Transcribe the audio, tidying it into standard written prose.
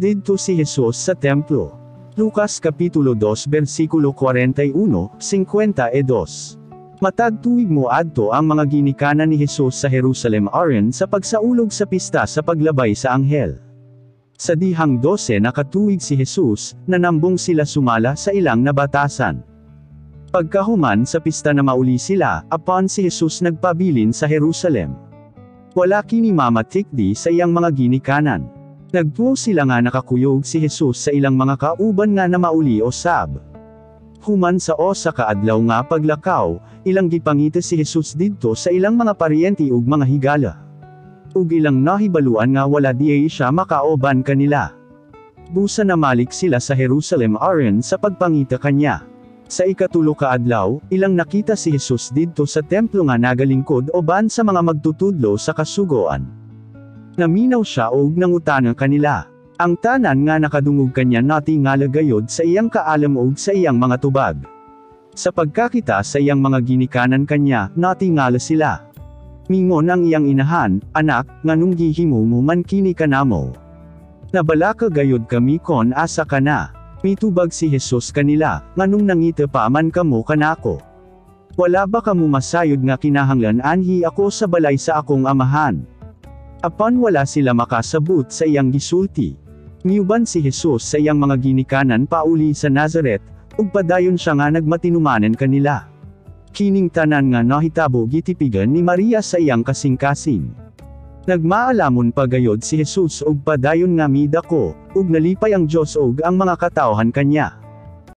Didto si Jesus sa templo. Lucas Kapitulo 2 versikulo 41, 52. Matag tuig moadto ang mga ginikanan ni Jesus sa Jerusalem aron sa pagsaulog sa pista sa paglabay sa anghel. Sa dihang 12 na katuig si Jesus, nanambong sila sumala sa ilang nabatasan. Pagkahuman sa pista na mauli sila, apan si Jesus nagpabilin sa Jerusalem. Wala kini mamatikdi sa iyang mga ginikanan. Nagtuo sila nga nakakuyog si Jesus sa ilang mga kauban nga na mauli o sab. Human sa osa ka adlaw nga paglakaw, ilang gipangita si Jesus didto sa ilang mga paryente ug mga higala. Ug ilang nahibaluan nga wala diay siya makaoban kanila. Busa na malik sila sa Jerusalem aron sa pagpangita kanya. Sa ikatulo ka adlaw, ilang nakita si Jesus didto sa templo nga nagalingkod oban sa mga magtutudlo sa kasugoan. Naminaw siya og nangutana kanila. Ang tanan nga nakadungog kanya nati nga lagayod sa iyang kaalam ug sa iyang mga tubag. Sa pagkakita sa iyang mga ginikanan kanya, natingala sila. Mingon ang iyang inahan, anak, nganong gihimo mo man kini kanamo. Nabala ka gayod kami kon asa ka na. Mitubag si Jesus kanila, nganong nangita pa man kamo kanako. Wala ba kamo masayod nga kinahanglan anhi ako sa balay sa akong amahan. Apan wala sila makasabot sa iyang gisulti. Miuban si Jesus sa iyang mga ginikanan pauli sa Nazaret, ug padayon siya nga nagmatinumanen kanila. Kining tanan nga nahitabo gitipigan ni Maria sa iyang kasing-kasing. Nagmaalamon pagayod si Jesus ug padayon nga midako, ug nalipay ang Dios ug ang mga katawhan kanya.